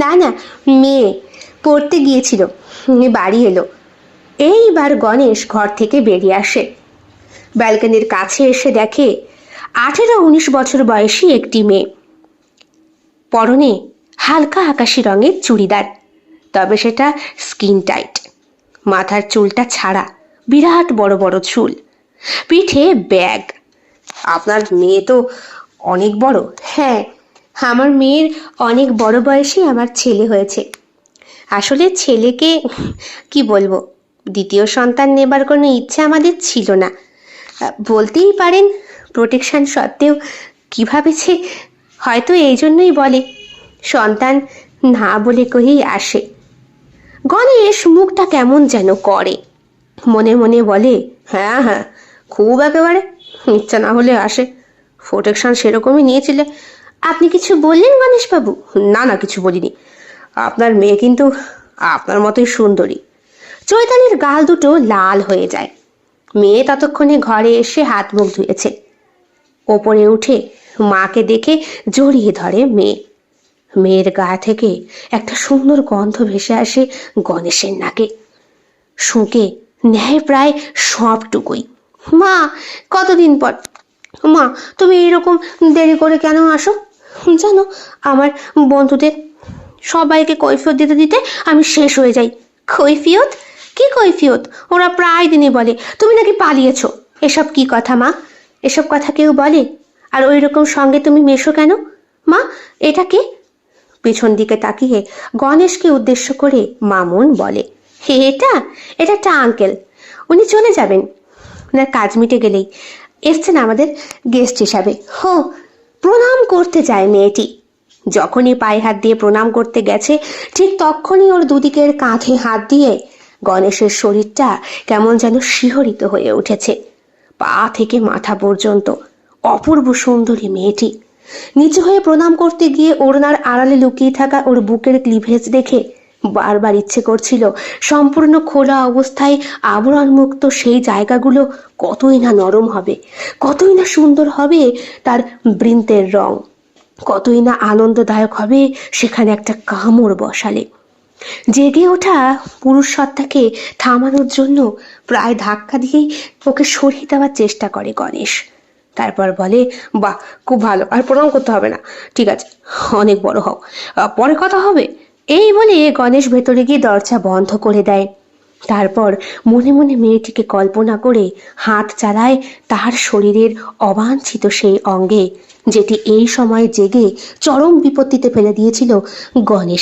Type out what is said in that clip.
না না, মেয়ে পড়তে গিয়েছিল, বাড়ি এলো। এইবার গণেশ ঘর থেকে বেরিয়ে আসে। ব্যালকনির কাছে এসে দেখে 18-19 বছর বয়সী একটি মেয়ে, পরনে হালকা আকাশি রঙের চুড়িদার, তবে সেটা স্কিন টাইট। মাথার চুলটা ছাড়া, বিরাট বড় বড় চুল, পিঠে ব্যাগ। আপনার মেয়ে তো অনেক বড়। হ্যাঁ, আমার মেয়ের অনেক বড় বয়সে আমার ছেলে হয়েছে। আসলে ছেলেকে কি বলবো, দ্বিতীয় সন্তান নেবার কোনো ইচ্ছে আমাদের ছিল না। বলতেই পারেন প্রোটেকশন সত্ত্বেও কি ভাবেছে, হয়তো এই জন্যই বলে সন্তান না বলে করেই আসে। গণেশ মুখটা কেমন যেন করে, মনে মনে বলে, হ্যাঁ হ্যাঁ, খুব একেবারে ইচ্ছা না হলে আসে। প্রোটেকশন সেরকমই নিয়েছিলে। আপনি কিছু বললেন গণেশবাবু? না না, কিছু বলিনি। আপনার মেয়ে কিন্তু আপনার মতোই সুন্দরী। চৈতালির গাল দুটো লাল হয়ে যায়। মেয়ে ততক্ষণে ঘরে এসে হাত মুখ ধুয়েছে। ওপরে উঠে মাকে দেখে জড়িয়ে ধরে মেয়ে। মেয়ের গা থেকে একটা সুন্দর গন্ধ ভেসে আসে গণেশের নাকে, শুঁকে নেয় প্রায় সবটুকুই। মা, কতদিন পর। মা, তুমি এরকম দেরি করে কেন আসো? জানো, আমার বন্ধুদের সবাইকে কৈফিয়ত দিতে দিতে আমি শেষ হয়ে যাই। কৈফিয়ত? কি কৈফিয়ত? ওরা প্রায় দিনই বলে তুমি নাকি পালিয়েছো। এসব কি কথা মা? এসব কথা কেউ বলে? আর ওই রকম সঙ্গে তুমি মেশো কেন? মা, এটা কে? পিছন দিকে তাকিয়ে গণেশকে উদ্দেশ্য করে মামুন বলে, হে, এটা এটা একটা আঙ্কেল। উনি চলে যাবেন, ওনার কাজ মিটে গেলেই। এসছেন আমাদের গেস্ট হিসাবে। হো, প্রণাম করতে যায় মেয়েটি। যখনই পায়ে হাত দিয়ে প্রণাম করতে গেছে, ঠিক তখনই ওর দুদিকের কাঁধে হাত দিয়ে গণেশের শরীরটা কেমন যেন শিহরিত হয়ে উঠেছে। পা থেকে মাথা পর্যন্ত অপূর্ব সুন্দরী মেয়েটি। নিচু হয়ে প্রণাম করতে গিয়ে ওড়নার আড়ালে লুকিয়ে থাকা ওর বুকের ক্লিভেজ দেখে বারবার ইচ্ছে করছিল সম্পূর্ণ খোলা অবস্থায় আবরণমুক্ত সেই জায়গাগুলো কতই না নরম হবে, কতই না সুন্দর হবে তার বৃন্তের রং, কতই না আনন্দদায়ক হবে সেখানে একটা কামড় বসালে। জেগে ওঠা পুরুষ সত্তাকে থামানোর জন্য প্রায় ধাক্কা দিয়েই ওকে সরিয়ে দেওয়ার চেষ্টা করে গণেশ। তারপর বলে, বাহ, খুব ভালো, আর প্রণাম করতে হবে না। ঠিক আছে, অনেক বড় হও, পরে কথা হবে। এই বলে গণেশ ভেতরে গিয়ে দরজা বন্ধ করে দেয়। তারপর মনে মনে মেয়েটিকে কল্পনা করে হাত চালায় তার শরীরের অবাঞ্ছিত সেই অঙ্গে, যেটি এই সময় জেগে চরম বিপত্তিতে ফেলে দিয়েছিল গণেশ।